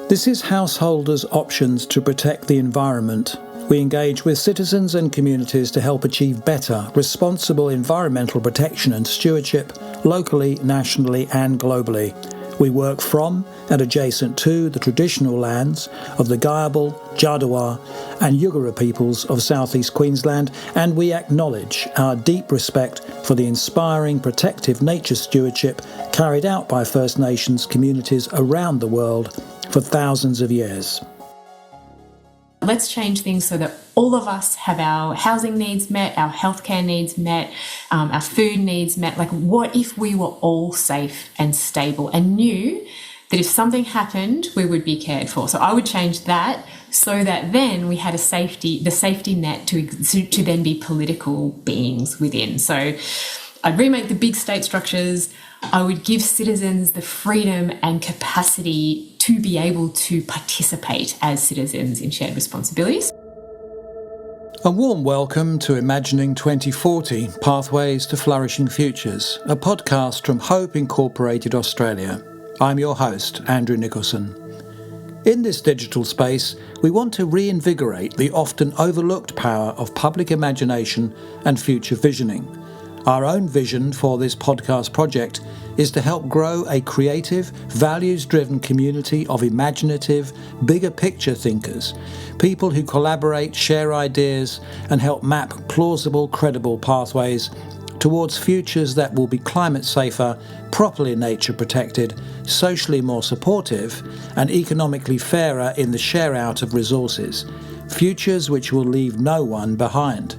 This is Householders' Options to Protect the Environment. We engage with citizens and communities to help achieve better, responsible environmental protection and stewardship locally, nationally and globally. We work from and adjacent to the traditional lands of the Gayabal, Jadawa and Yugara peoples of southeast Queensland, and we acknowledge our deep respect for the inspiring protective nature stewardship carried out by First Nations communities around the world for thousands of years. Let's change things so that all of us have our housing needs met, our healthcare needs met, our food needs met. Like, what if we were all safe and stable and knew that if something happened, we would be cared for? So I would change that so that then we had the safety net to then be political beings within. So I'd remake the big state structures. I would give citizens the freedom and capacity to be able to participate as citizens in shared responsibilities. A warm welcome to Imagining 2040, Pathways to Flourishing Futures, a podcast from Hope Incorporated Australia. I'm your host, Andrew Nicholson. In this digital space, we want to reinvigorate the often overlooked power of public imagination and future visioning. Our own vision for this podcast project is to help grow a creative, values-driven community of imaginative, bigger picture thinkers, people who collaborate, share ideas, and help map plausible, credible pathways towards futures that will be climate safer, properly nature protected, socially more supportive, and economically fairer in the share out of resources, futures which will leave no one behind.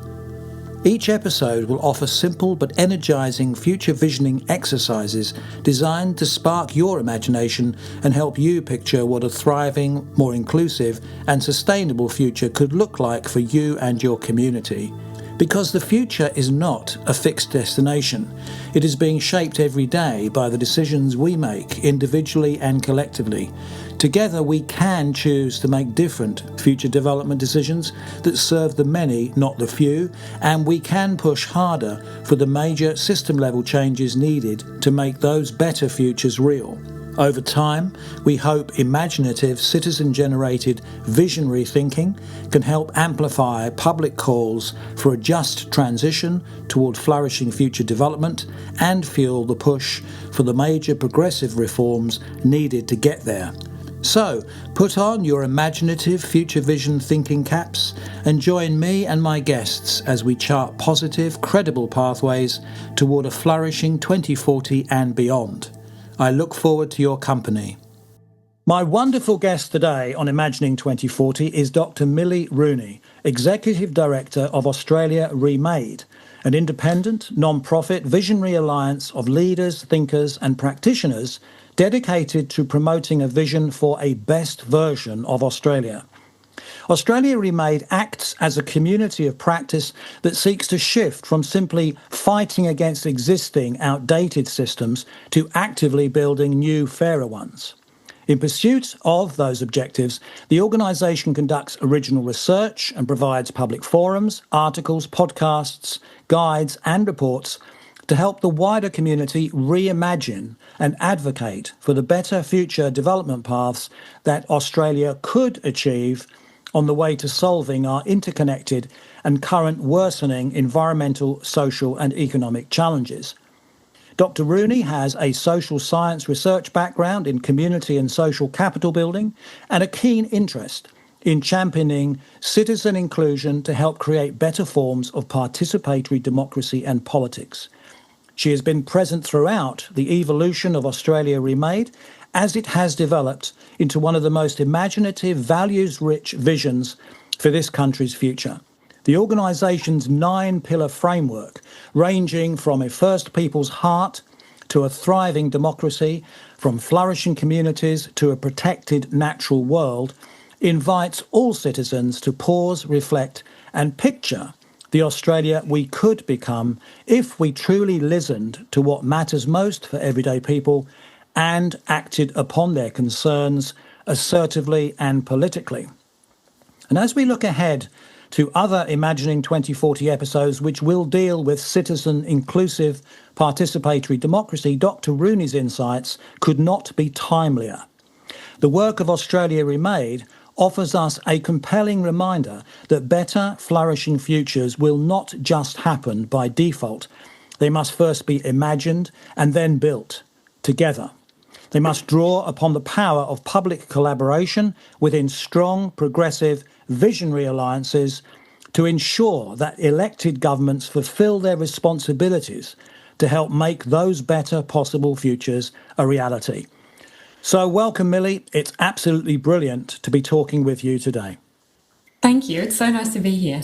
Each episode will offer simple but energising future visioning exercises designed to spark your imagination and help you picture what a thriving, more inclusive and sustainable future could look like for you and your community. Because the future is not a fixed destination. It is being shaped every day by the decisions we make individually and collectively. Together we can choose to make different future development decisions that serve the many, not the few, and we can push harder for the major system-level changes needed to make those better futures real. Over time, we hope imaginative, citizen-generated, visionary thinking can help amplify public calls for a just transition toward flourishing future development and fuel the push for the major progressive reforms needed to get there. So, put on your imaginative future vision thinking caps and join me and my guests as we chart positive, credible pathways toward a flourishing 2040 and beyond. I look forward to your company. My wonderful guest today on Imagining 2040 is Dr Millie Rooney, Executive Director of Australia reMADE, an independent, non-profit visionary alliance of leaders, thinkers and practitioners dedicated to promoting a vision for a best version of Australia. Australia reMADE acts as a community of practice that seeks to shift from simply fighting against existing outdated systems to actively building new, fairer ones. In pursuit of those objectives, the organisation conducts original research and provides public forums, articles, podcasts, guides and reports to help the wider community reimagine and advocate for the better future development paths that Australia could achieve on the way to solving our interconnected and current worsening environmental, social and economic challenges. Dr Rooney has a social science research background in community and social capital building and a keen interest in championing citizen inclusion to help create better forms of participatory democracy and politics. She has been present throughout the evolution of Australia reMADE as it has developed into one of the most imaginative, values-rich visions for this country's future. The organisation's 9-pillar framework, ranging from a First People's heart to a thriving democracy, from flourishing communities to a protected natural world, invites all citizens to pause, reflect and picture the Australia we could become if we truly listened to what matters most for everyday people and acted upon their concerns assertively and politically. And as we look ahead to other Imagining 2040 episodes which will deal with citizen-inclusive participatory democracy, Dr Rooney's insights could not be timelier. The work of Australia reMADE offers us a compelling reminder that better, flourishing futures will not just happen by default. They must first be imagined and then built together. They must draw upon the power of public collaboration within strong, progressive, visionary alliances to ensure that elected governments fulfil their responsibilities to help make those better possible futures a reality. So welcome, Millie. It's absolutely brilliant to be talking with you today. Thank you. It's so nice to be here.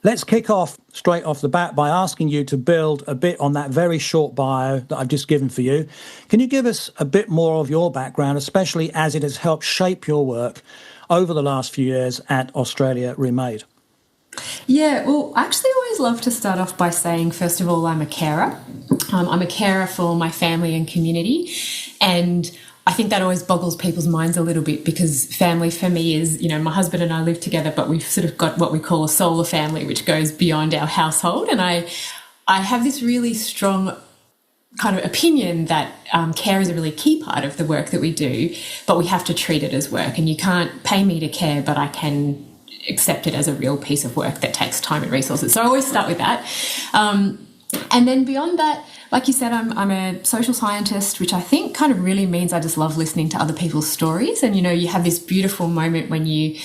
Let's kick off straight off the bat by asking you to build a bit on that very short bio that I've just given for you. Can you give us a bit more of your background, especially as it has helped shape your work over the last few years at Australia reMADE? Yeah, well, I actually always love to start off by saying, first of all, I'm a carer. I'm a carer for my family and community. And I think that always boggles people's minds a little bit, because family for me is, my husband and I live together, but we've sort of got what we call a solar family, which goes beyond our household. And I have this really strong kind of opinion that care is a really key part of the work that we do, but we have to treat it as work. And you can't pay me to care, but I can accept it as a real piece of work that takes time and resources. So I always start with that. And then beyond that, like you said, I'm a social scientist, which I think kind of really means I just love listening to other people's stories. And, you have this beautiful moment when you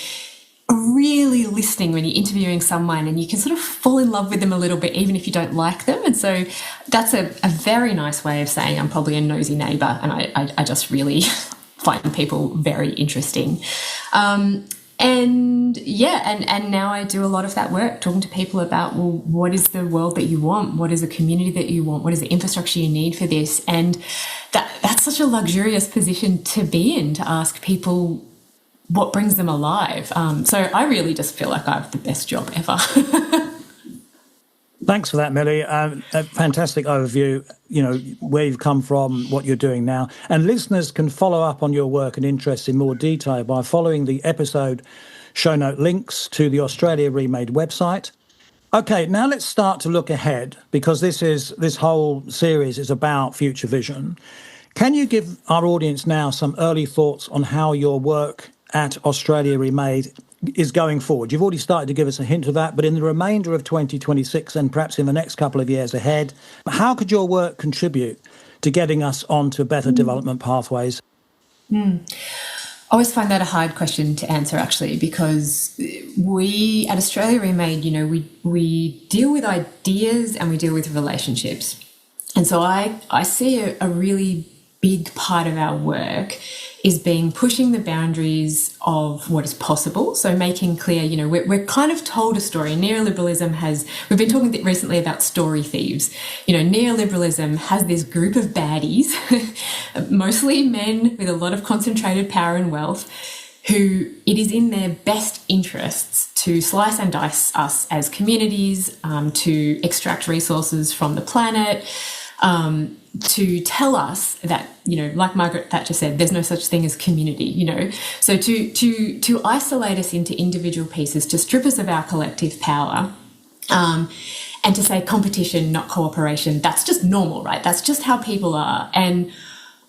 are really listening, when you're interviewing someone, and you can sort of fall in love with them a little bit, even if you don't like them. And so that's a very nice way of saying I'm probably a nosy neighbour, and I just really find people very interesting. And now I do a lot of that work, talking to people about, well, what is the world that you want? What is the community that you want? What is the infrastructure you need for this? And that's such a luxurious position to be in, to ask people what brings them alive. So I really just feel like I have the best job ever. Thanks for that, Millie. A fantastic overview, where you've come from, what you're doing now. And listeners can follow up on your work and interests in more detail by following the episode show note links to the Australia reMADE website. Okay, now let's start to look ahead, because this whole series is about future vision. Can you give our audience now some early thoughts on how your work at Australia reMADE is going forward? You've already started to give us a hint of that, but in the remainder of 2026 and perhaps in the next couple of years ahead, how could your work contribute to getting us onto better development pathways? I always find that a hard question to answer, actually, because we at Australia reMADE, we deal with ideas and we deal with relationships. And so I see a really big part of our work is pushing the boundaries of what is possible. So making clear, we're kind of told a story. Neoliberalism we've been talking recently about story thieves. Neoliberalism has this group of baddies, mostly men with a lot of concentrated power and wealth, who it is in their best interests to slice and dice us as communities, to extract resources from the planet, to tell us that, like Margaret Thatcher said, there's no such thing as community, So to isolate us into individual pieces, to strip us of our collective power, and to say competition, not cooperation, that's just normal, right? That's just how people are. And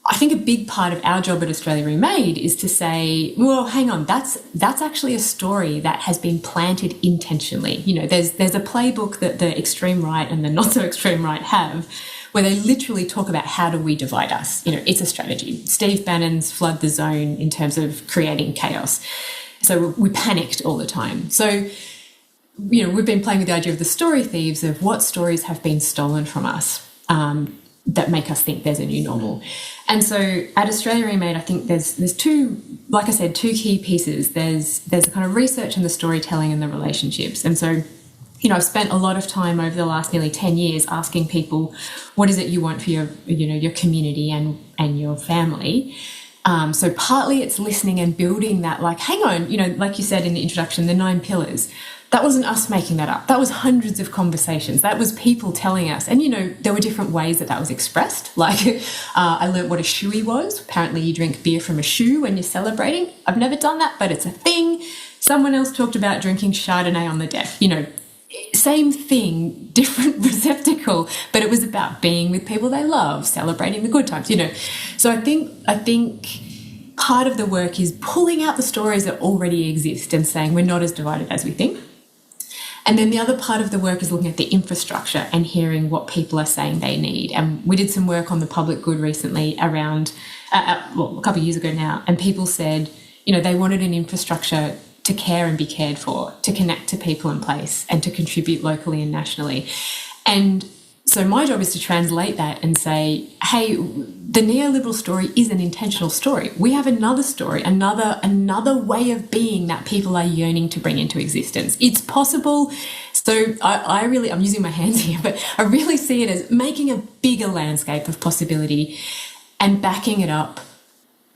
I think a big part of our job at Australia reMADE is to say, well, hang on, that's actually a story that has been planted intentionally. There's a playbook that the extreme right and the not so extreme right have, where they literally talk about how do we divide us. It's a strategy. Steve Bannon's flood the zone in terms of creating chaos. So we panicked all the time. So, we've been playing with the idea of the story thieves, of what stories have been stolen from us that make us think there's a new normal. And so at Australia reMADE, I think there's two, like I said, two key pieces. There's the kind of research and the storytelling and the relationships. And so, I've spent a lot of time over the last nearly 10 years asking people, what is it you want for your community and your family? So partly it's listening and building that, like, hang on, like you said in the introduction, the 9 pillars. That wasn't us making that up. That was hundreds of conversations. That was people telling us. And, there were different ways that was expressed. Like, I learnt what a shoey was. Apparently you drink beer from a shoe when you're celebrating. I've never done that, but it's a thing. Someone else talked about drinking Chardonnay on the deck. Same thing, different receptacle, but it was about being with people they love, celebrating the good times, So I think part of the work is pulling out the stories that already exist and saying we're not as divided as we think. And then the other part of the work is looking at the infrastructure and hearing what people are saying they need. And we did some work on the public good recently around, a couple of years ago now, and people said, they wanted an infrastructure to care and be cared for, to connect to people in place and to contribute locally and nationally. And so my job is to translate that and say, hey, the neoliberal story is an intentional story. We have another story, another way of being that people are yearning to bring into existence. It's possible. So I'm using my hands here, but I really see it as making a bigger landscape of possibility and backing it up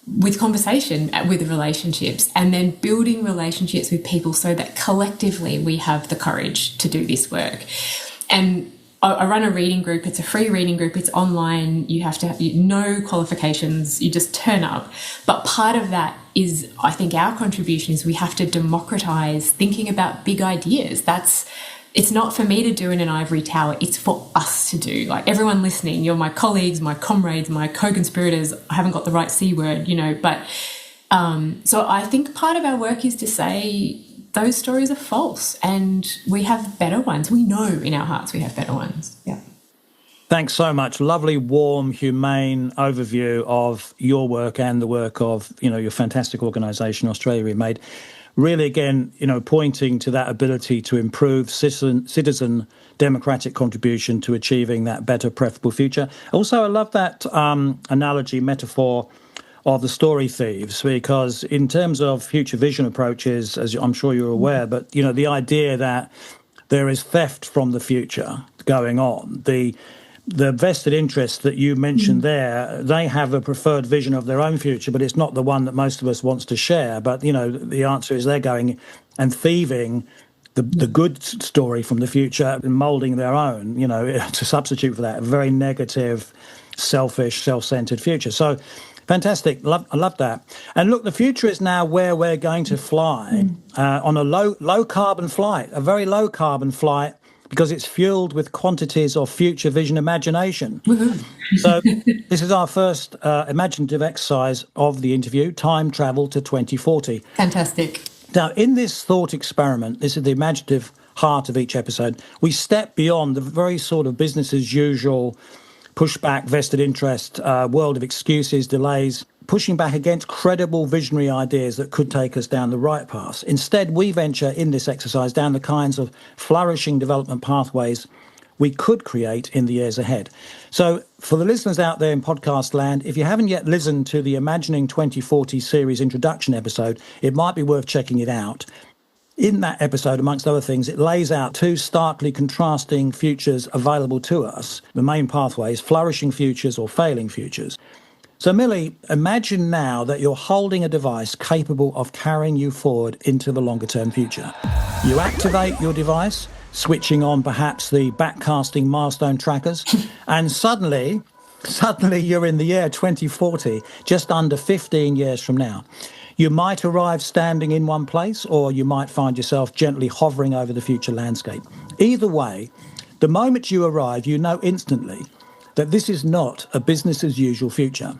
with conversation, with relationships, and then building relationships with people so that collectively we have the courage to do this work. And I run a reading group. It's a free reading group. It's online. You have to have no qualifications. You just turn up. But part of that is, I think, our contribution is we have to democratize thinking about big ideas. It's not for me to do in an ivory tower. It's for us to do. Like everyone listening, you're my colleagues, my comrades, my co-conspirators. I haven't got the right C word, but so I think part of our work is to say, those stories are false and we have better ones. We know in our hearts we have better ones. Yeah. Thanks so much. Lovely, warm, humane overview of your work and the work of, your fantastic organisation, Australia reMADE. Really, again, pointing to that ability to improve citizen democratic contribution to achieving that better, preferable future. Also, I love that analogy, metaphor of the story thieves, because in terms of future vision approaches, as I'm sure you're aware, but, the idea that there is theft from the future going on, the vested interests that you mentioned there, they have a preferred vision of their own future, but it's not the one that most of us wants to share. But, the answer is they're going and thieving the good story from the future and moulding their own, to substitute for that, a very negative, selfish, self-centered future. So, fantastic. I love that. And look, the future is now where we're going to fly on a low carbon flight, a very low carbon flight, because it's fueled with quantities of future vision imagination. So this is our first imaginative exercise of the interview, Time Travel to 2040. Fantastic. Now, in this thought experiment, this is the imaginative heart of each episode, we step beyond the very sort of business as usual pushback, vested interest, world of excuses, delays, pushing back against credible visionary ideas that could take us down the right path. Instead, we venture in this exercise down the kinds of flourishing development pathways we could create in the years ahead. So for the listeners out there in podcast land, if you haven't yet listened to the Imagining 2040 series introduction episode, it might be worth checking it out. In that episode, amongst other things, it lays out two starkly contrasting futures available to us, the main pathways, flourishing futures or failing futures. So, Millie, imagine now that you're holding a device capable of carrying you forward into the longer-term future. You activate your device, switching on perhaps the backcasting milestone trackers, and suddenly you're in the year 2040, just under 15 years from now. You might arrive standing in one place, or you might find yourself gently hovering over the future landscape. Either way, the moment you arrive, you know instantly that this is not a business-as-usual future.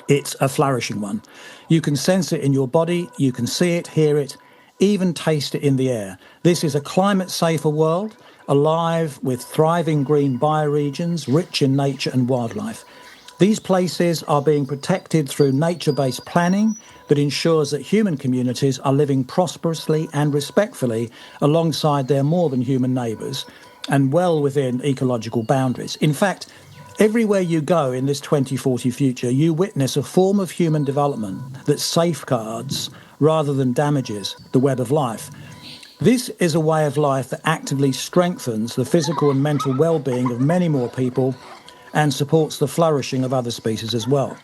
It's a flourishing one. You can sense it in your body, you can see it, hear it, even taste it in the air. This is a climate-safer world, alive with thriving green bioregions, rich in nature and wildlife. These places are being protected through nature-based planning that ensures that human communities are living prosperously and respectfully alongside their more than human neighbours and well within ecological boundaries. In fact, everywhere you go in this 2040 future, you witness a form of human development that safeguards rather than damages the web of life. This is a way of life that actively strengthens the physical and mental well-being of many more people and supports the flourishing of other species as well.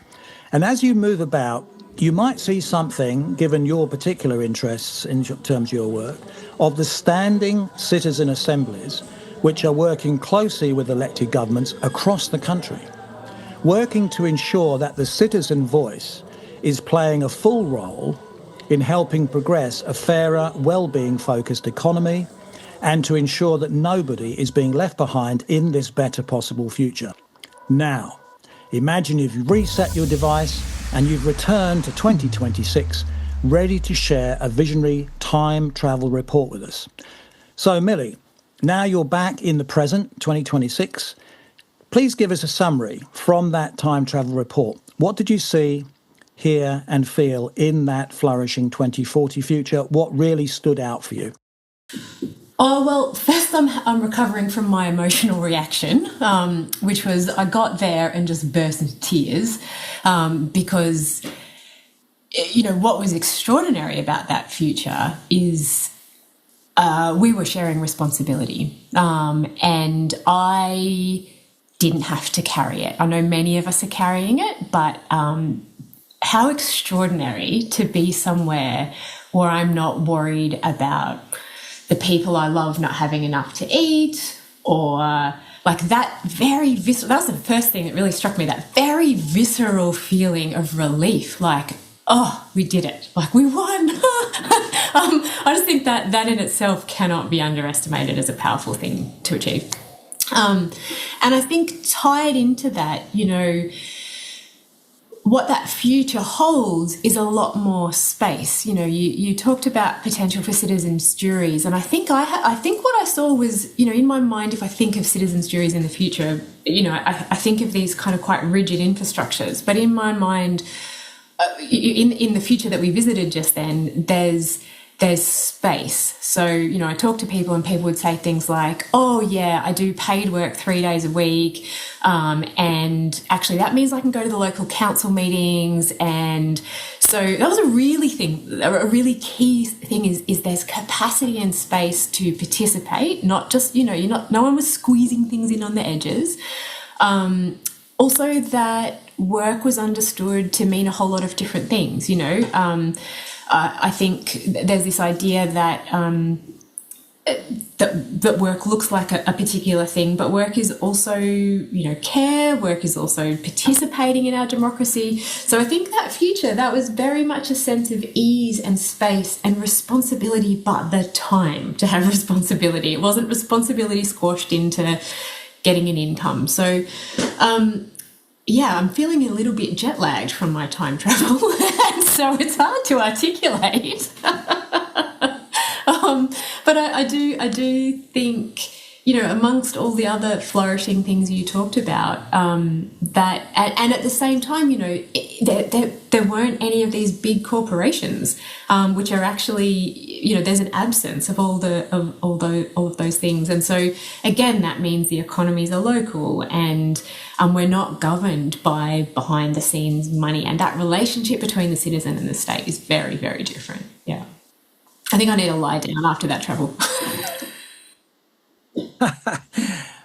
And as you move about, you might see something, given your particular interests in terms of your work, of the standing citizen assemblies, which are working closely with elected governments across the country, working to ensure that the citizen voice is playing a full role in helping progress a fairer, well-being-focused economy and to ensure that nobody is being left behind in this better possible future. Now, imagine if you reset your device and you've returned to 2026 ready to share a visionary time travel report with us. So, Millie, now you're back in the present, 2026. Please give us a summary from that time travel report. What did you see, hear, and feel in that flourishing 2040 future? What really stood out for you? Oh, well, first I'm recovering from my emotional reaction, which was I got there and just burst into tears because, what was extraordinary about that future is we were sharing responsibility, and I didn't have to carry it. I know many of us are carrying it, but how extraordinary to be somewhere where I'm not worried about the people I love not having enough to eat, or like that very visceral, that was the first thing that really struck me, that very visceral feeling of relief, like, oh, we did it, like we won. I just think that in itself cannot be underestimated as a powerful thing to achieve. And I think tied into that, what that future holds is a lot more space. You talked about potential for citizens' juries, and I think what I saw was, in my mind, if I think of citizens' juries in the future, I think of these kind of quite rigid infrastructures. But in my mind, in the future that we visited just then, there's space. So, I talk to people and people would say things like, oh yeah, I do paid work 3 days a week. And actually that means I can go to the local council meetings. And so that was a really key thing is there's capacity and space to participate, not just, no one was squeezing things in on the edges. Also that work was understood to mean a whole lot of different things, I think there's this idea that that work looks like a particular thing, but work is also, care, work is also participating in our democracy. So I think that future, that was very much a sense of ease and space and responsibility, but the time to have responsibility. It wasn't responsibility squashed into getting an income. So, I'm feeling a little bit jet lagged from my time travel, and so it's hard to articulate. But I do think, amongst all the other flourishing things you talked about, that and at the same time, there weren't any of these big corporations, which are actually, there's an absence of all of those things, and so again, that means the economies are local, and we're not governed by behind the scenes money, and that relationship between the citizen and the state is very, very different. Yeah, I think I need to lie down after that travel.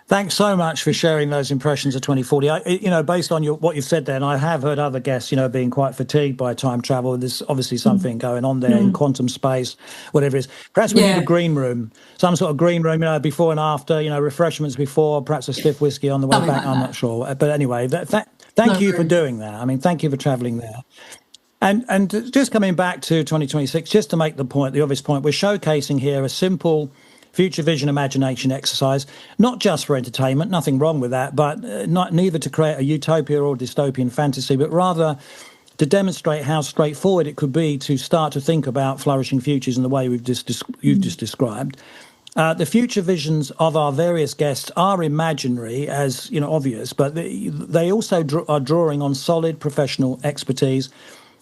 Thanks so much for sharing those impressions of 2040. Based on what you've said there, and I have heard other guests, being quite fatigued by time travel. There's obviously something going on there in quantum space, whatever it is. Perhaps we need a green room, some sort of green room, before and after, refreshments before, perhaps a stiff whiskey on the way back. I'm not sure. But anyway, thank you for doing that. I mean, thank you for traveling there. And just coming back to 2026, just to make the obvious point, we're showcasing here a simple future vision imagination exercise, not just for entertainment, nothing wrong with that, but neither to create a utopia or dystopian fantasy, but rather to demonstrate how straightforward it could be to start to think about flourishing futures in the way you've just described. The future visions of our various guests are imaginary, as obvious, but they also are drawing on solid professional expertise,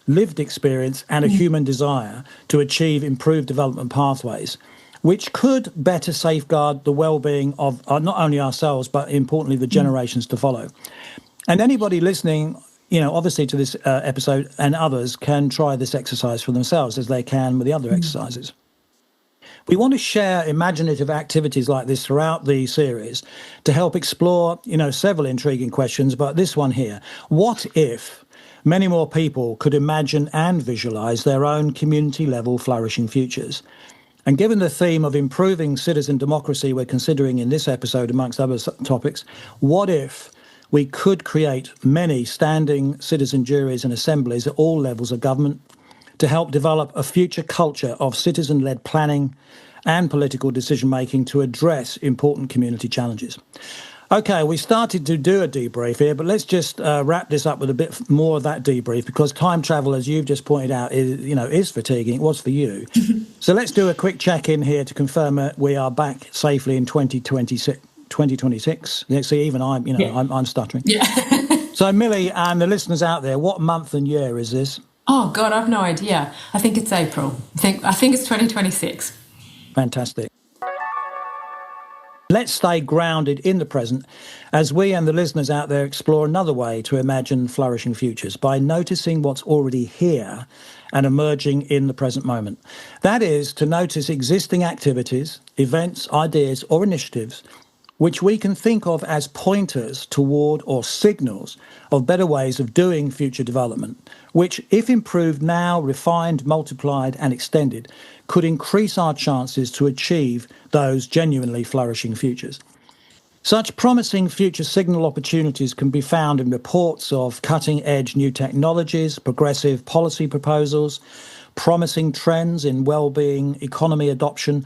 lived experience, and a human desire to achieve improved development pathways, which could better safeguard the well-being of not only ourselves, but importantly, the generations to follow. And anybody listening, obviously to this episode and others can try this exercise for themselves as they can with the other exercises. We want to share imaginative activities like this throughout the series to help explore, several intriguing questions, but this one here: what if many more people could imagine and visualize their own community-level flourishing futures? And given the theme of improving citizen democracy we're considering in this episode, amongst other topics, what if we could create many standing citizen juries and assemblies at all levels of government to help develop a future culture of citizen-led planning and political decision-making to address important community challenges? Okay, we started to do a debrief here, but let's just wrap this up with a bit more of that debrief, because time travel, as you've just pointed out, is fatiguing. It was for you. So let's do a quick check-in here to confirm that we are back safely in 2026. 2026. Yeah, see, even I'm stuttering. Yeah. So, Millie, and the listeners out there, what month and year is this? Oh God, I've no idea. I think it's April. I think it's 2026. Fantastic. Let's stay grounded in the present as we and the listeners out there explore another way to imagine flourishing futures by noticing what's already here and emerging in the present moment. That is, to notice existing activities, events, ideas, or initiatives which we can think of as pointers toward or signals of better ways of doing future development, which, if improved now, refined, multiplied, and extended, could increase our chances to achieve those genuinely flourishing futures. Such promising future signal opportunities can be found in reports of cutting-edge new technologies, progressive policy proposals, promising trends in well-being, economy adoption,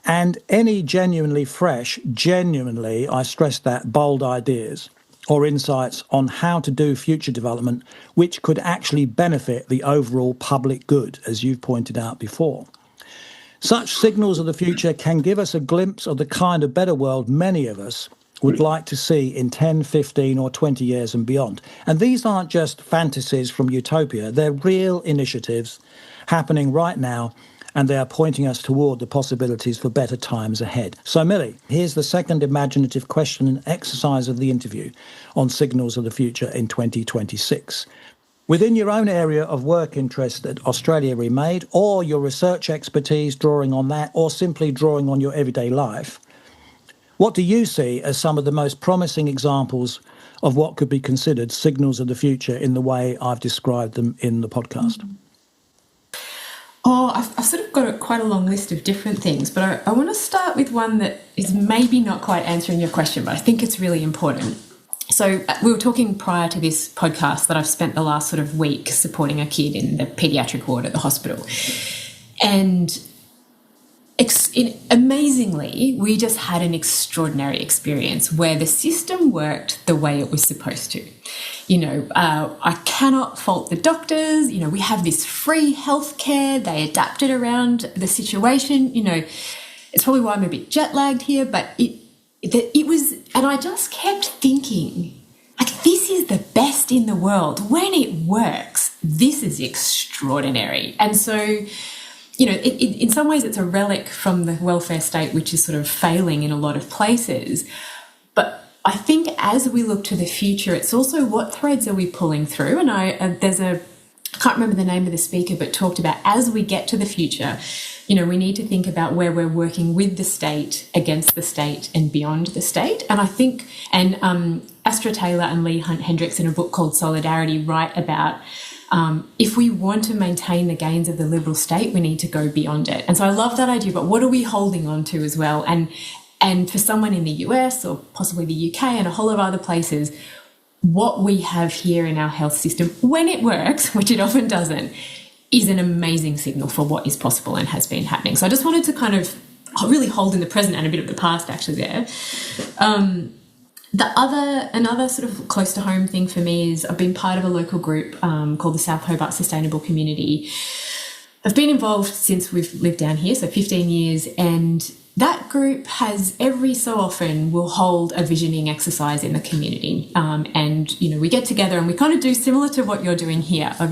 and any genuinely fresh, I stress that, bold ideas or insights on how to do future development which could actually benefit the overall public good, as you've pointed out before. Such signals of the future can give us a glimpse of the kind of better world many of us would like to see in 10, 15 or 20 years and beyond. And these aren't just fantasies from utopia, they're real initiatives happening right now, and they are pointing us toward the possibilities for better times ahead. So, Millie, here's the second imaginative question and exercise of the interview on signals of the future in 2026. Within your own area of work interest at Australia reMADE, or your research expertise drawing on that, or simply drawing on your everyday life, what do you see as some of the most promising examples of what could be considered signals of the future in the way I've described them in the podcast? Oh, I've sort of got quite a long list of different things, but I want to start with one that is maybe not quite answering your question, but I think it's really important. So we were talking prior to this podcast that I've spent the last sort of week supporting a kid in the paediatric ward at the hospital. And amazingly, we just had an extraordinary experience where the system worked the way it was supposed to. I cannot fault the doctors. We have this free healthcare. They adapted around the situation. It's probably why I'm a bit jet lagged here, but it was, and I just kept thinking, like, this is the best in the world. When it works, this is extraordinary. And so, in some ways it's a relic from the welfare state, which is sort of failing in a lot of places. But I think as we look to the future, it's also what threads are we pulling through? And I can't remember the name of the speaker, but talked about as we get to the future, we need to think about where we're working with the state, against the state, and beyond the state. And I think, Astra Taylor and Lee Hunt Hendricks in a book called Solidarity write about if we want to maintain the gains of the liberal state, we need to go beyond it. And so I love that idea, but what are we holding on to as well? And for someone in the US or possibly the UK and a whole lot of other places, what we have here in our health system, when it works, which it often doesn't, is an amazing signal for what is possible and has been happening. So I just wanted to kind of really hold in the present and a bit of the past actually there. Another sort of close to home thing for me is I've been part of a local group called the South Hobart Sustainable Community. I've been involved since we've lived down here, so 15 years, and that group has every so often will hold a visioning exercise in the community. And we get together and we kind of do similar to what you're doing here of,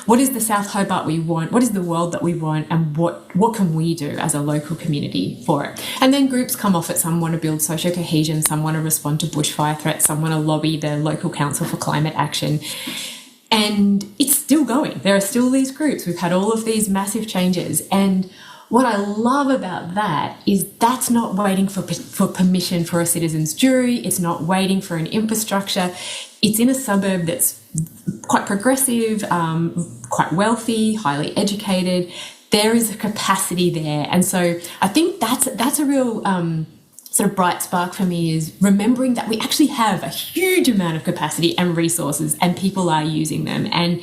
what is the South Hobart we want? What is the world that we want? And what can we do as a local community for it? And then groups come off it. Some want to build social cohesion. Some want to respond to bushfire threats. Some want to lobby the local council for climate action. And it's still going. There are still these groups. We've had all of these massive changes. And what I love about that is that's not waiting for permission for a citizen's jury. It's not waiting for an infrastructure. It's in a suburb that's quite progressive, quite wealthy, highly educated. There is a capacity there. And so I think that's a real sort of bright spark for me, is remembering that we actually have a huge amount of capacity and resources and people are using them. And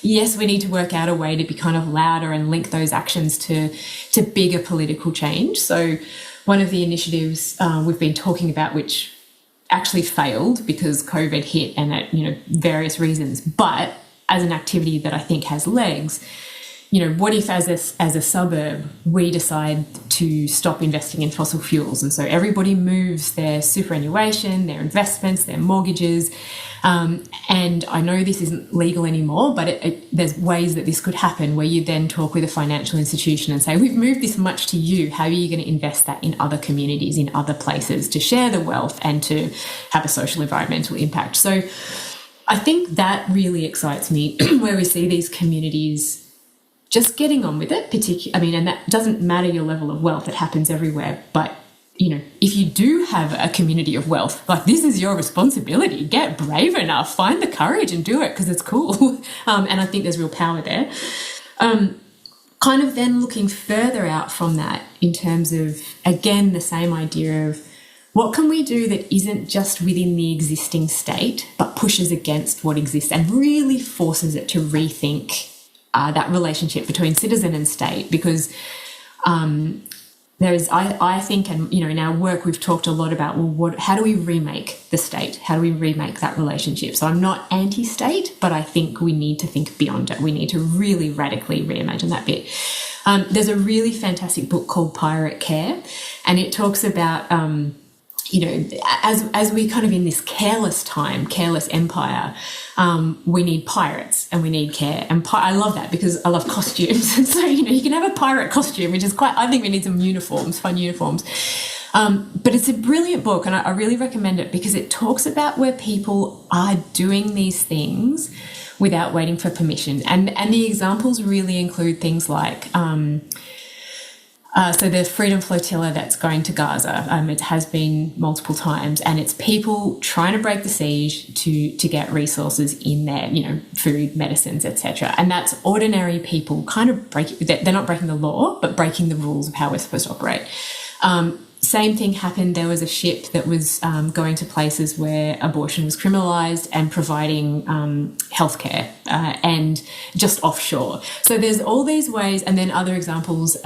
yes, we need to work out a way to be kind of louder and link those actions to bigger political change. So one of the initiatives we've been talking about, which actually failed because COVID hit and at, various reasons. But as an activity that I think has legs, what if as a suburb we decide to stop investing in fossil fuels, and so everybody moves their superannuation, their investments, their mortgages, and I know this isn't legal anymore, but there's ways that this could happen where you then talk with a financial institution and say, we've moved this much to you, how are you going to invest that in other communities, in other places, to share the wealth and to have a social environmental impact. So I think that really excites me, where we see these communities just getting on with it, and that doesn't matter your level of wealth, it happens everywhere. But, if you do have a community of wealth, like, this is your responsibility. Get brave enough, find the courage and do it, because it's cool. And I think there's real power there. Kind of then looking further out from that in terms of, again, the same idea of what can we do that isn't just within the existing state, but pushes against what exists and really forces it to rethink that relationship between citizen and state, because I think, and in our work we've talked a lot about, how do we remake the state? How do we remake that relationship? So I'm not anti-state, but I think we need to think beyond it. We need to really radically reimagine that bit. There's a really fantastic book called Pirate Care, and it talks about as we kind of in this careless empire, we need pirates and we need care. And I love that because I love costumes. And so, you can have a pirate costume, which is I think we need some fun uniforms. But it's a brilliant book, and I really recommend it because it talks about where people are doing these things without waiting for permission. And the examples really include things like, so the Freedom Flotilla that's going to Gaza, it has been multiple times, and it's people trying to break the siege to get resources in there, food, medicines, etc. And that's ordinary people kind of they're not breaking the law, but breaking the rules of how we're supposed to operate. Same thing happened. There was a ship that was going to places where abortion was criminalised and providing healthcare and just offshore. So there's all these ways, and then other examples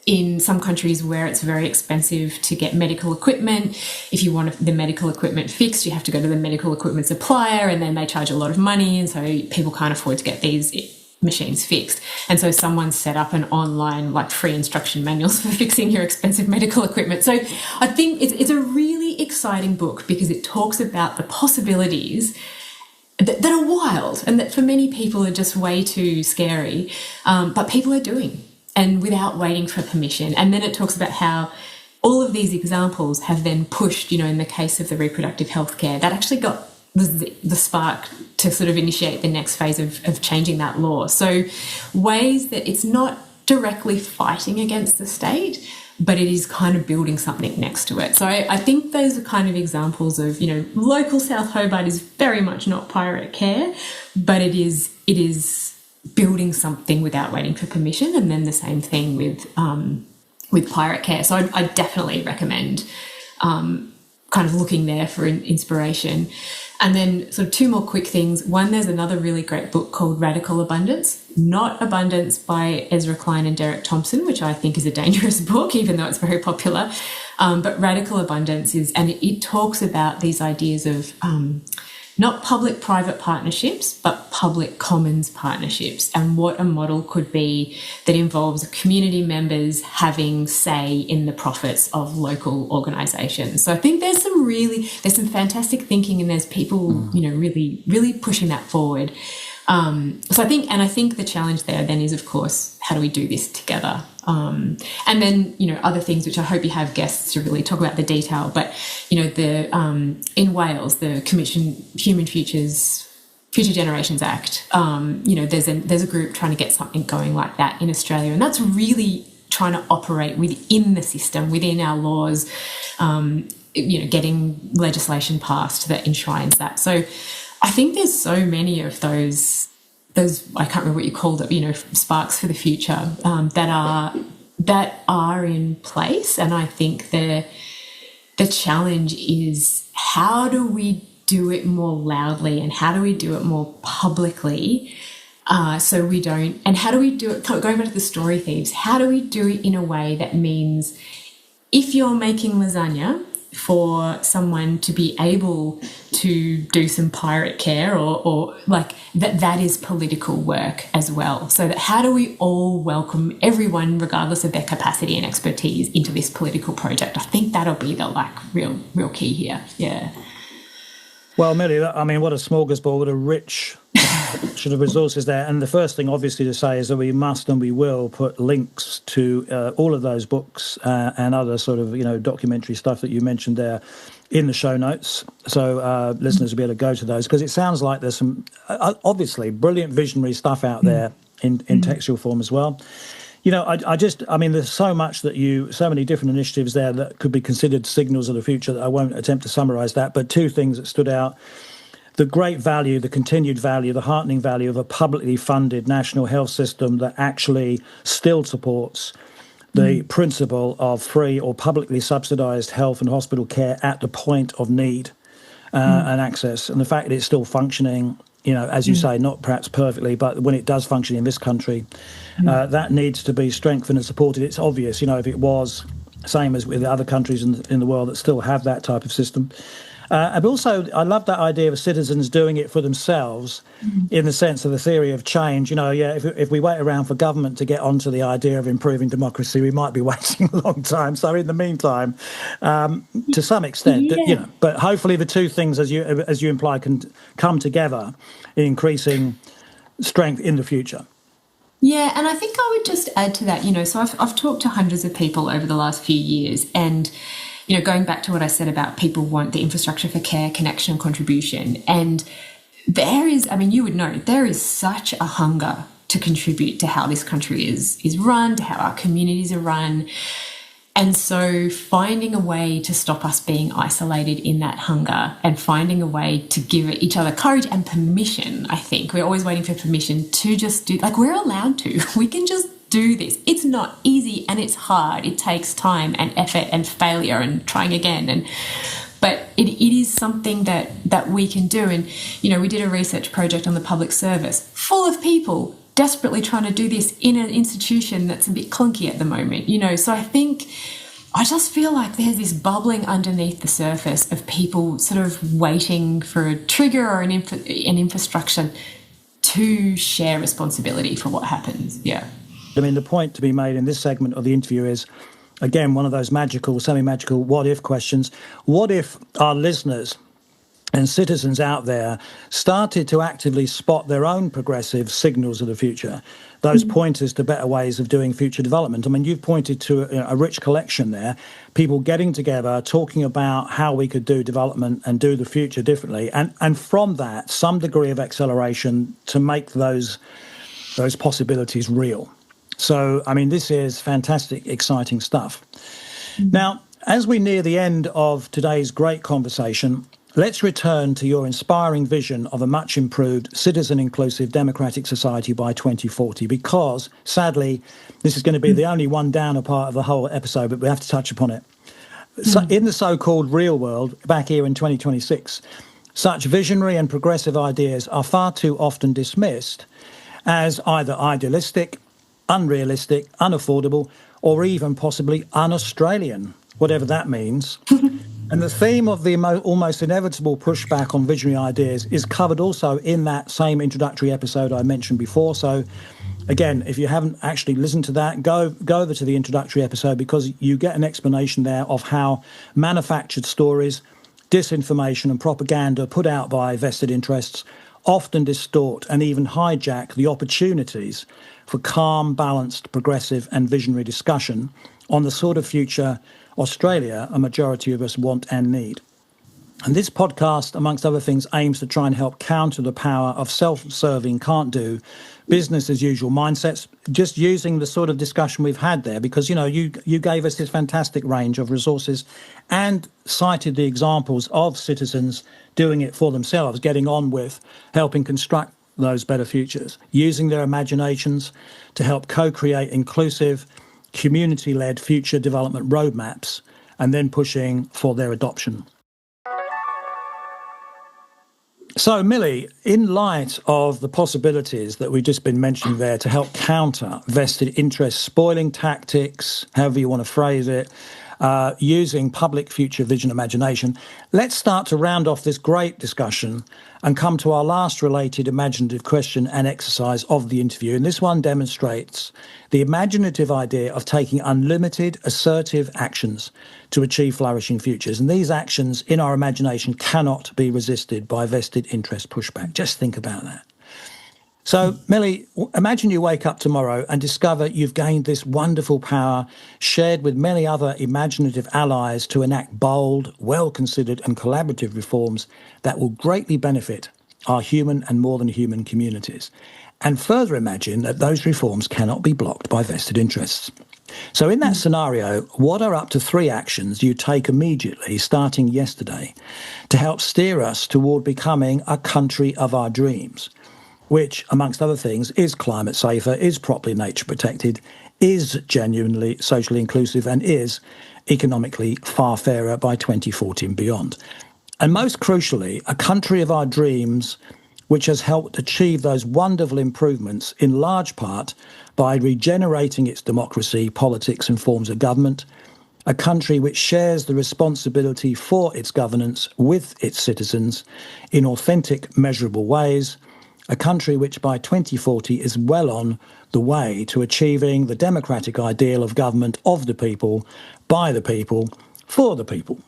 in some countries where it's very expensive to get medical equipment. If you want the medical equipment fixed, you have to go to the medical equipment supplier, and then they charge a lot of money, and so people can't afford to get these machines fixed. And so someone set up an online free instruction manuals for fixing your expensive medical equipment. So I think it's a really exciting book because it talks about the possibilities that are wild and that for many people are just way too scary, but people are doing, and without waiting for permission. And then it talks about how all of these examples have then pushed, in the case of the reproductive health care, that actually got the spark to sort of initiate the next phase of changing that law. So ways that it's not directly fighting against the state, but it is kind of building something next to it. So I think those are kind of examples of, local South Hobart is very much not pirate care, but it is building something without waiting for permission. And then the same thing with pirate care. So I definitely recommend kind of looking there for inspiration. And then sort of two more quick things. One, there's another really great book called Radical Abundance, not Abundance by Ezra Klein and Derek Thompson, which I think is a dangerous book, even though it's very popular. But Radical Abundance it talks about these ideas of not public-private partnerships, but public commons partnerships, and what a model could be that involves community members having say in the profits of local organisations. So I think there's some fantastic thinking, and there's people, really, really pushing that forward. So I think the challenge there then is, of course, how do we do this together? And then, other things which I hope you have guests to really talk about the detail. But, in Wales, the Commission Future Generations Act, there's a group trying to get something going like that in Australia. And that's really trying to operate within the system, within our laws, getting legislation passed that enshrines that. So I think there's so many of those, I can't remember what you called it, sparks for the future that are in place. And I think the challenge is, how do we do it more loudly and how do we do it more publicly, so we don't, and how do we do it, going back to the story thieves, how do we do it in a way that means if you're making lasagna for someone to be able to do some pirate care or like that is political work as well. So that how do we all welcome everyone, regardless of their capacity and expertise, into this political project? I think that'll be the real key here. Yeah. Well, Millie, I mean, what a smorgasbord, what a rich sort of resources there. And the first thing, obviously, to say is that we must and we will put links to all of those books and other sort of, documentary stuff that you mentioned there in the show notes. So listeners will be able to go to those, because it sounds like there's some, obviously, brilliant visionary stuff out there in textual form as well. There's so much so many different initiatives there that could be considered signals of the future that I won't attempt to summarise that, but two things that stood out. The great value, the continued value, the heartening value of a publicly funded national health system that actually still supports the principle of free or publicly subsidised health and hospital care at the point of need and access. And the fact that it's still functioning, as you say, not perhaps perfectly, but when it does function in this country, that needs to be strengthened and supported. It's obvious, if it was same as with other countries in the world that still have that type of system. And also, I love that idea of citizens doing it for themselves in the sense of the theory of change. If we wait around for government to get onto the idea of improving democracy, we might be waiting a long time. So in the meantime, to some extent, but hopefully the two things, as you imply, can come together in increasing strength in the future. Yeah, and I think I would just add to that, so I've talked to hundreds of people over the last few years, and going back to what I said about people want the infrastructure for care, connection, and contribution. And there is, you would know, there is such a hunger to contribute to how this country is run, to how our communities are run. And so finding a way to stop us being isolated in that hunger and finding a way to give each other courage and permission, I think. We're always waiting for permission to just do, we're allowed to. We can just do this. It's not easy and it's hard. It takes time and effort and failure and trying again. But it is something that we can do. And, we did a research project on the public service full of people desperately trying to do this in an institution that's a bit clunky at the moment, So I just feel like there's this bubbling underneath the surface of people sort of waiting for a trigger or an infrastructure to share responsibility for what happens. Yeah. The point to be made in this segment of the interview is, again, one of those magical, semi-magical what-if questions. What if our listeners and citizens out there started to actively spot their own progressive signals of the future, those pointers to better ways of doing future development? You've pointed to a rich collection there, people getting together, talking about how we could do development and do the future differently, and from that, some degree of acceleration to make those possibilities real. So, this is fantastic, exciting stuff. Now, as we near the end of today's great conversation, let's return to your inspiring vision of a much improved, citizen-inclusive, democratic society by 2040, because, sadly, this is going to be the only one downer part of the whole episode, but we have to touch upon it. So in the so-called real world, back here in 2026, such visionary and progressive ideas are far too often dismissed as either idealistic, unrealistic, unaffordable, or even possibly un-Australian, whatever that means. And the theme of the almost inevitable pushback on visionary ideas is covered also in that same introductory episode I mentioned before. So, again, if you haven't actually listened to that, go over to the introductory episode, because you get an explanation there of how manufactured stories, disinformation and propaganda put out by vested interests often distort and even hijack the opportunities for calm, balanced, progressive and visionary discussion on the sort of future Australia a majority of us want and need. And this podcast, amongst other things, aims to try and help counter the power of self-serving, can't-do, business-as-usual mindsets, just using the sort of discussion we've had there, because, you gave us this fantastic range of resources and cited the examples of citizens doing it for themselves, getting on with helping construct those better futures, using their imaginations to help co-create inclusive, community-led future development roadmaps, and then pushing for their adoption. So, Millie, in light of the possibilities that we've just been mentioning there to help counter vested interest spoiling tactics, however you want to phrase it, using public future vision imagination. Let's start to round off this great discussion and come to our last related imaginative question and exercise of the interview. And this one demonstrates the imaginative idea of taking unlimited, assertive actions to achieve flourishing futures. And these actions in our imagination cannot be resisted by vested interest pushback. Just think about that. So, Millie, imagine you wake up tomorrow and discover you've gained this wonderful power shared with many other imaginative allies to enact bold, well-considered and collaborative reforms that will greatly benefit our human and more than human communities. And further imagine that those reforms cannot be blocked by vested interests. So in that scenario, what are up to 3 actions you take immediately, starting yesterday, to help steer us toward becoming a country of our dreams, which, amongst other things, is climate safer, is properly nature protected, is genuinely socially inclusive, and is economically far fairer by 2040 and beyond? And most crucially, a country of our dreams, which has helped achieve those wonderful improvements in large part by regenerating its democracy, politics and forms of government, a country which shares the responsibility for its governance with its citizens in authentic, measurable ways, a country which by 2040 is well on the way to achieving the democratic ideal of government of the people, by the people, for the people.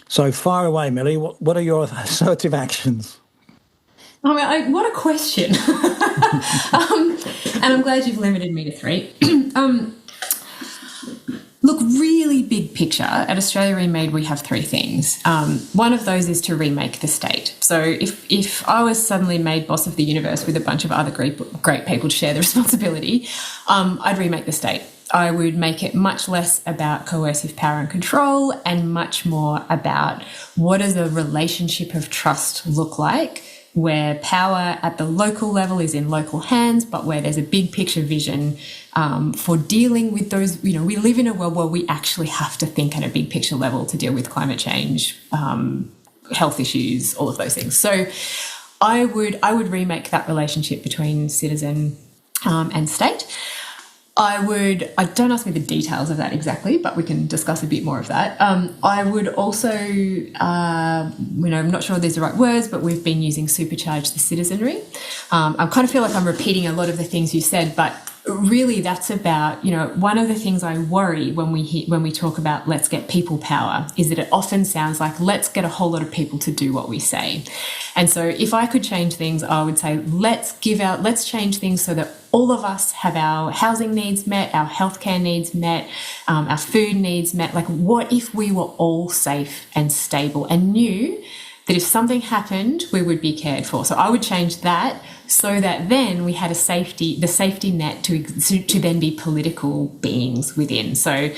So fire away, Millie. What are your assertive actions? I mean, what a question. And I'm glad you've limited me to 3. Look, really big picture, at Australia reMADE we have 3 things. One of those is to remake the state. So if I was suddenly made boss of the universe with a bunch of other great people to share the responsibility, I'd remake the state. I would make it much less about coercive power and control and much more about what does a relationship of trust look like, where power at the local level is in local hands, but where there's a big picture vision for dealing with those. We live in a world where we actually have to think at a big picture level to deal with climate change, health issues, all of those things. So I would remake that relationship between citizen and state. Don't ask me the details of that exactly, but we can discuss a bit more of that. I would also, I'm not sure these are the right words, but we've been using supercharge the citizenry. I kind of feel like I'm repeating a lot of the things you said, but really that's about, one of the things I worry when we talk about let's get people power is that it often sounds like let's get a whole lot of people to do what we say. And so if I could change things, I would say let's change things so that all of us have our housing needs met, our healthcare needs met, our food needs met. Like, what if we were all safe and stable and knew that if something happened, we would be cared for? So I would change that so that then we had the safety net to then be political beings within. So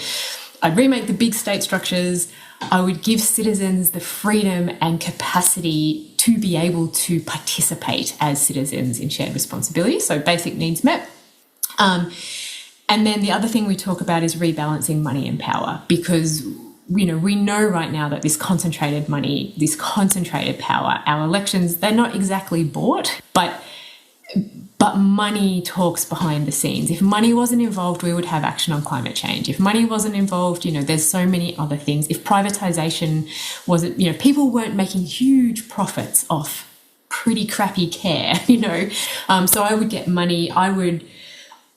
I'd remake the big state structures. I would give citizens the freedom and capacity to be able to participate as citizens in shared responsibility. So basic needs met. And then the other thing we talk about is rebalancing money and power, because we know right now that this concentrated money, this concentrated power, our elections, they're not exactly bought, but money talks behind the scenes. If money wasn't involved, we would have action on climate change. If money wasn't involved, there's so many other things. If privatisation wasn't, people weren't making huge profits off pretty crappy care, So I would get money. I'm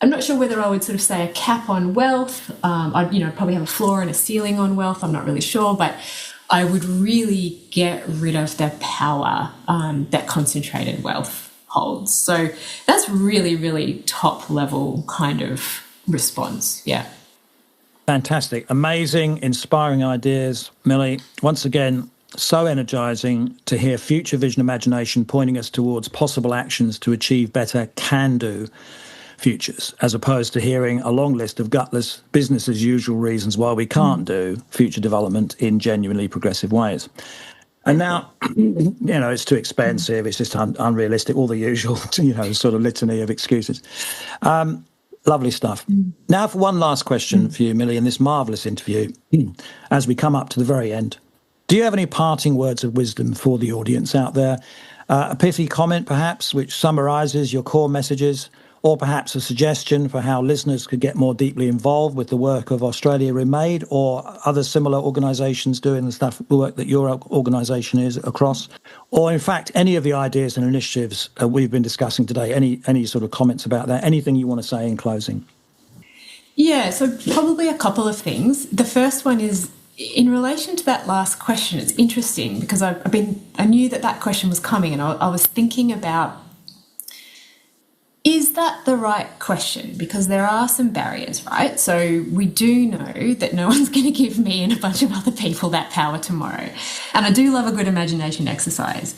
not sure whether I would sort of say a cap on wealth. I'd probably have a floor and a ceiling on wealth. I'm not really sure, but I would really get rid of the power that concentrated wealth holds. So that's really, really top level kind of response. Yeah. Fantastic. Amazing, inspiring ideas, Millie. Once again, so energising to hear future vision imagination pointing us towards possible actions to achieve better can-do futures, as opposed to hearing a long list of gutless business as usual reasons why we can't do future development in genuinely progressive ways. And now, it's too expensive, it's just unrealistic, all the usual, sort of litany of excuses. Lovely stuff. Now for one last question for you, Millie, in this marvellous interview, as we come up to the very end. Do you have any parting words of wisdom for the audience out there? A pithy comment, perhaps, which summarises your core messages, or perhaps a suggestion for how listeners could get more deeply involved with the work of Australia reMADE or other similar organisations doing the work that your organisation is across, or in fact any of the ideas and initiatives we've been discussing today, any sort of comments about that, anything you want to say in closing? Yeah, so probably a couple of things. The first one is in relation to that last question. It's interesting because I knew that question was coming, and I was thinking about, is that the right question? Because there are some barriers, right? So we do know that no one's going to give me and a bunch of other people that power tomorrow. And I do love a good imagination exercise.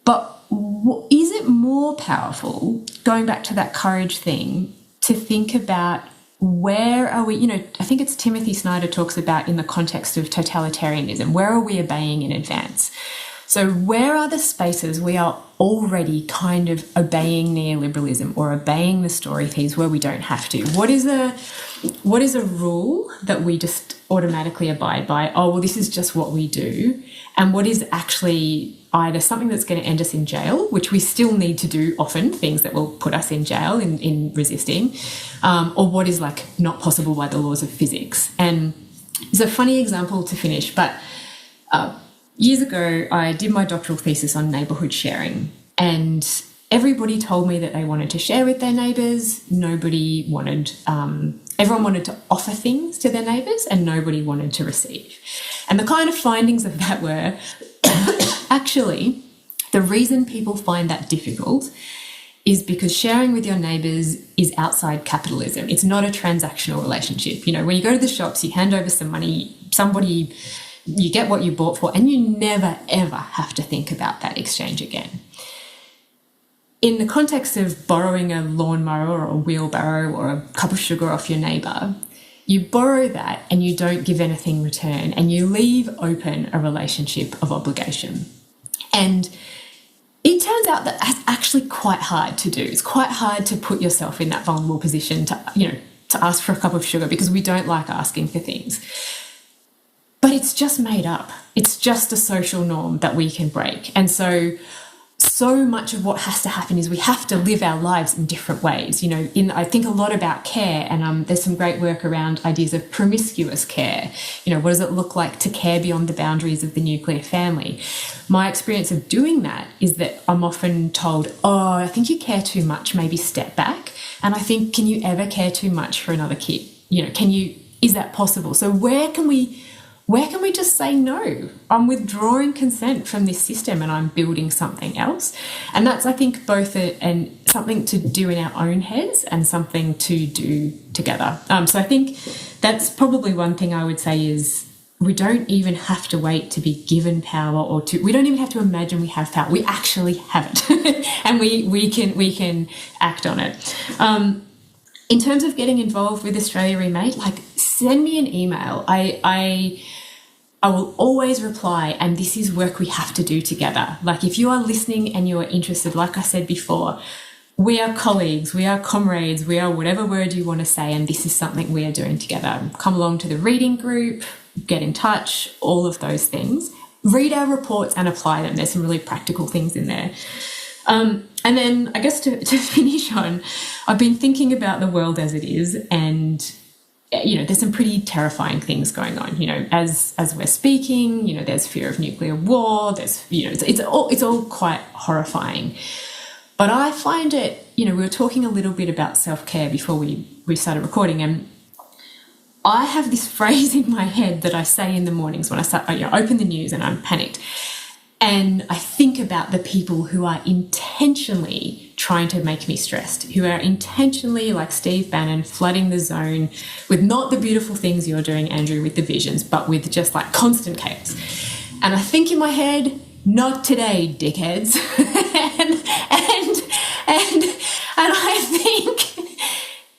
But is it more powerful, going back to that courage thing, to think about where are we, I think it's Timothy Snyder talks about in the context of totalitarianism, where are we obeying in advance? So where are the spaces we are already kind of obeying neoliberalism or obeying the story thieves where we don't have to? What is a rule that we just automatically abide by? Oh, well, this is just what we do. And what is actually either something that's going to end us in jail, which we still need to do often, things that will put us in jail in resisting, or what is like not possible by the laws of physics. And it's a funny example to finish, but years ago, I did my doctoral thesis on neighbourhood sharing, and everybody told me that they wanted to share with their neighbours. Everyone wanted to offer things to their neighbours, and nobody wanted to receive. And the kind of findings of that were, actually, the reason people find that difficult is because sharing with your neighbours is outside capitalism. It's not a transactional relationship. When you go to the shops, you hand over some money, you get what you bought for, and you never, ever have to think about that exchange again. In the context of borrowing a lawnmower or a wheelbarrow or a cup of sugar off your neighbour, you borrow that and you don't give anything in return, and you leave open a relationship of obligation. And it turns out that that's actually quite hard to do. It's quite hard to put yourself in that vulnerable position to ask for a cup of sugar, because we don't like asking for things. But it's just made up. It's just a social norm that we can break. And so much of what has to happen is we have to live our lives in different ways. I think a lot about care, and there's some great work around ideas of promiscuous care. What does it look like to care beyond the boundaries of the nuclear family? My experience of doing that is that I'm often told, oh, I think you care too much, maybe step back. And I think, can you ever care too much for another kid? Is that possible? So where can we just say, no, I'm withdrawing consent from this system and I'm building something else? And that's, I think, both something to do in our own heads and something to do together. So I think that's probably one thing I would say is we don't even have to wait to be given power, we don't even have to imagine we have power. We actually have it and we can act on it. In terms of getting involved with Australia reMADE, send me an email. I will always reply, and this is work we have to do together. If you are listening and you are interested, like I said before, we are colleagues, we are comrades, we are whatever word you want to say, and this is something we are doing together. Come along to the reading group, get in touch, all of those things. Read our reports and apply them. There's some really practical things in there. And then I guess to finish on, I've been thinking about the world as it is, and there's some pretty terrifying things going on. As we're speaking, there's fear of nuclear war. There's, it's all quite horrifying. But I find it, we were talking a little bit about self-care before we started recording, and I have this phrase in my head that I say in the mornings when I open the news and I'm panicked. And I think about the people who are intentionally trying to make me stressed, who are intentionally, like Steve Bannon, flooding the zone with not the beautiful things you're doing, Andrew, with the visions, but with just constant chaos. And I think in my head, not today, dickheads. and I think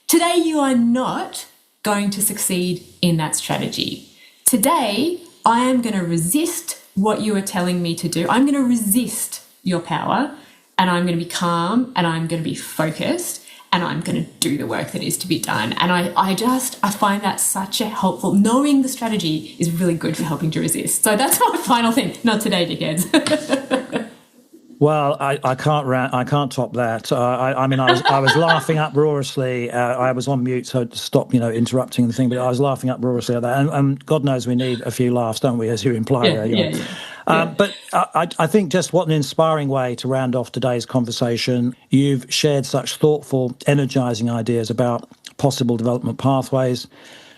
today you are not going to succeed in that strategy. Today, I am going to resist what you are telling me to do. I'm going to resist your power, and I'm going to be calm, and I'm going to be focused, and I'm going to do the work that is to be done. And I find that such a helpful, knowing the strategy is really good for helping to resist. So that's my final thing. Not today, dickheads. Well, I can't top that. I mean, I was laughing uproariously. I was on mute, so to stop, interrupting the thing. But I was laughing uproariously at that. And God knows we need a few laughs, don't we? As you imply there. Yeah. But I think just what an inspiring way to round off today's conversation. You've shared such thoughtful, energising ideas about possible development pathways,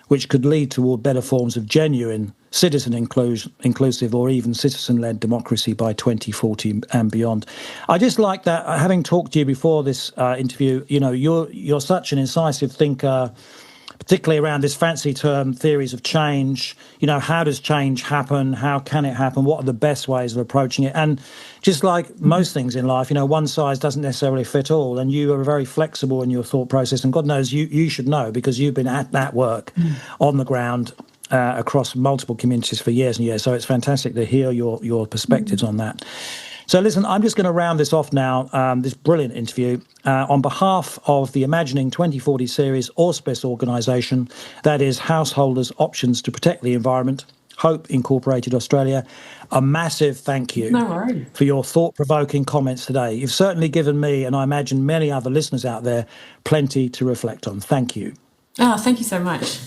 which could lead toward better forms of genuine citizen inclusive or even citizen-led democracy by 2040 and beyond. I just like that, having talked to you before this interview, you're such an incisive thinker, particularly around this fancy term, theories of change. How does change happen? How can it happen? What are the best ways of approaching it? And just like most things in life, one size doesn't necessarily fit all. And you are very flexible in your thought process. And God knows you should know, because you've been at that work on the ground across multiple communities for years and years. So it's fantastic to hear your perspectives on that. So listen, I'm just going to round this off now, this brilliant interview. On behalf of the Imagining 2040 series Auspice organisation, that is Householders Options to Protect the Environment, Hope Incorporated Australia, a massive thank you for your thought-provoking comments today. You've certainly given me, and I imagine many other listeners out there, plenty to reflect on. Thank you. Oh, thank you so much.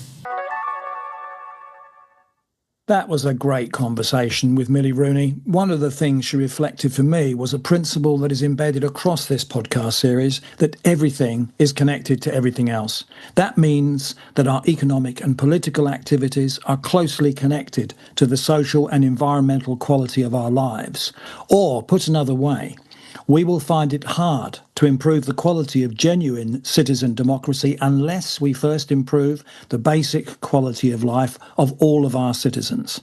That was a great conversation with Millie Rooney. One of the things she reflected for me was a principle that is embedded across this podcast series, that everything is connected to everything else. That means that our economic and political activities are closely connected to the social and environmental quality of our lives. Or, put another way, we will find it hard to improve the quality of genuine citizen democracy unless we first improve the basic quality of life of all of our citizens.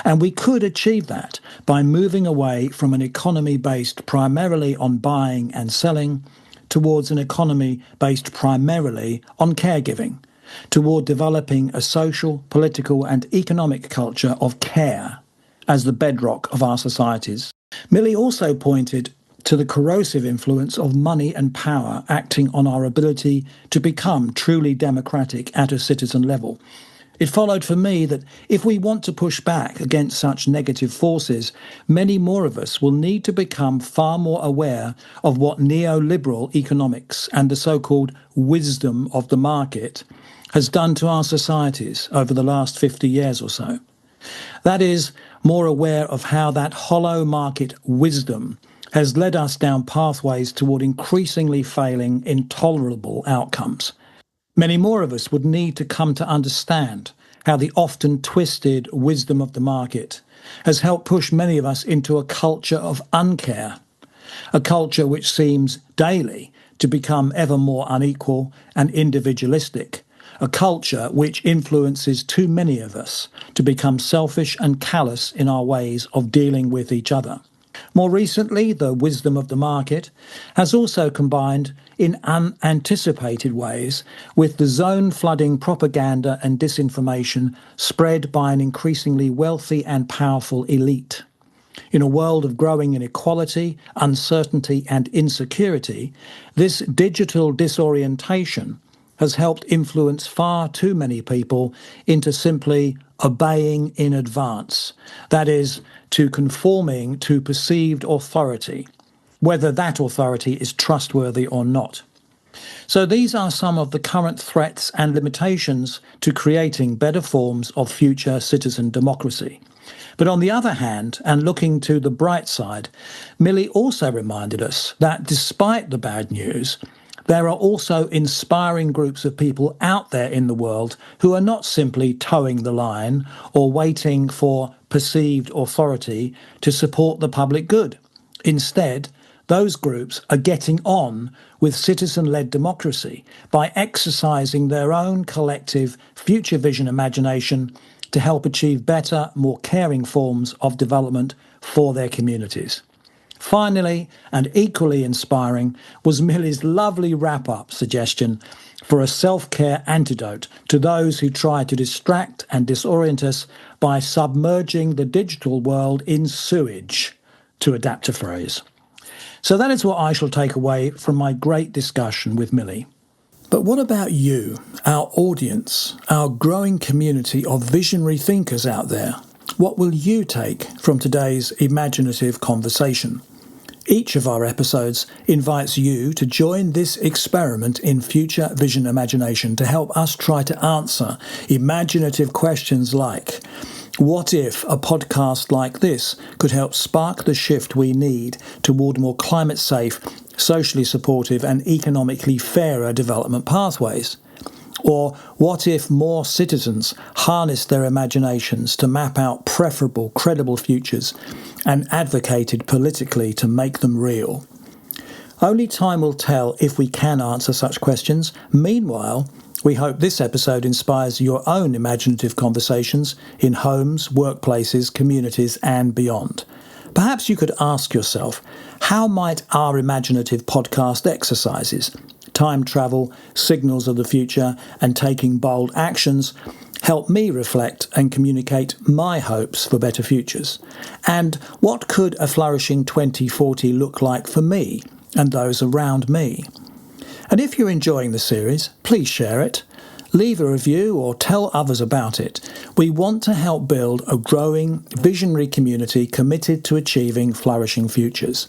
And we could achieve that by moving away from an economy based primarily on buying and selling towards an economy based primarily on caregiving, toward developing a social, political and economic culture of care as the bedrock of our societies. Millie also pointed to the corrosive influence of money and power acting on our ability to become truly democratic at a citizen level. It followed for me that if we want to push back against such negative forces, many more of us will need to become far more aware of what neoliberal economics and the so-called wisdom of the market has done to our societies over the last 50 years or so. That is, more aware of how that hollow market wisdom has led us down pathways toward increasingly failing, intolerable outcomes. Many more of us would need to come to understand how the often twisted wisdom of the market has helped push many of us into a culture of uncare, a culture which seems daily to become ever more unequal and individualistic, a culture which influences too many of us to become selfish and callous in our ways of dealing with each other. More recently, the wisdom of the market has also combined in unanticipated ways with the zone-flooding propaganda and disinformation spread by an increasingly wealthy and powerful elite. In a world of growing inequality, uncertainty and insecurity, this digital disorientation has helped influence far too many people into simply obeying in advance, that is, to conforming to perceived authority, whether that authority is trustworthy or not. So these are some of the current threats and limitations to creating better forms of future citizen democracy. But on the other hand, and looking to the bright side, Millie also reminded us that despite the bad news, there are also inspiring groups of people out there in the world who are not simply towing the line or waiting for perceived authority to support the public good. Instead, those groups are getting on with citizen-led democracy by exercising their own collective future vision imagination to help achieve better, more caring forms of development for their communities. Finally, and equally inspiring, was Millie's lovely wrap-up suggestion for a self-care antidote to those who try to distract and disorient us by submerging the digital world in sewage, to adapt a phrase. So that is what I shall take away from my great discussion with Millie. But what about you, our audience, our growing community of visionary thinkers out there? What will you take from today's imaginative conversation? Each of our episodes invites you to join this experiment in future vision imagination to help us try to answer imaginative questions like, what if a podcast like this could help spark the shift we need toward more climate safe, socially supportive and economically fairer development pathways? Or what if more citizens harnessed their imaginations to map out preferable, credible futures and advocated politically to make them real? Only time will tell if we can answer such questions. Meanwhile, we hope this episode inspires your own imaginative conversations in homes, workplaces, communities and beyond. Perhaps you could ask yourself, how might our imaginative podcast exercises, time travel, signals of the future, and taking bold actions help me reflect and communicate my hopes for better futures? And what could a flourishing 2040 look like for me and those around me? And if you're enjoying the series, please share it, leave a review or tell others about it. We want to help build a growing, visionary community committed to achieving flourishing futures.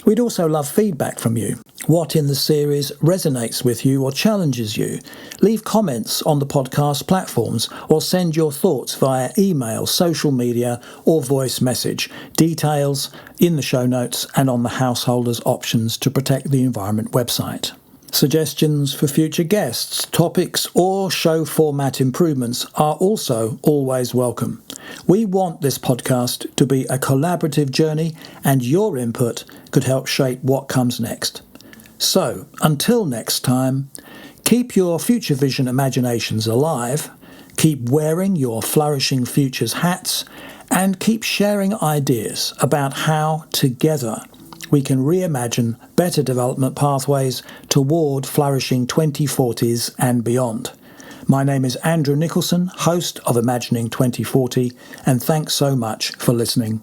We'd also love feedback from you. What in the series resonates with you or challenges you? Leave comments on the podcast platforms or send your thoughts via email, social media or voice message. Details in the show notes and on the Householders Options to Protect the Environment website. Suggestions for future guests, topics or show format improvements are also always welcome. We want this podcast to be a collaborative journey and your input could help shape what comes next. So, until next time, keep your future vision imaginations alive, keep wearing your flourishing futures hats, and keep sharing ideas about how, together, we can reimagine better development pathways toward flourishing 2040s and beyond. My name is Andrew Nicholson, host of Imagining 2040, and thanks so much for listening.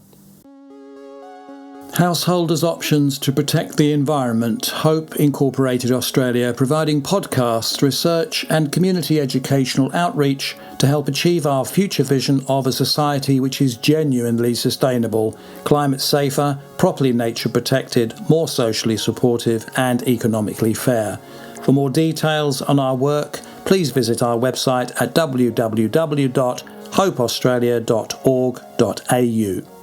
Householders Options to Protect the Environment, Hope Incorporated Australia, providing podcasts, research and community educational outreach to help achieve our future vision of a society which is genuinely sustainable, climate safer, properly nature protected, more socially supportive and economically fair. For more details on our work, please visit our website at www.hopeaustralia.org.au.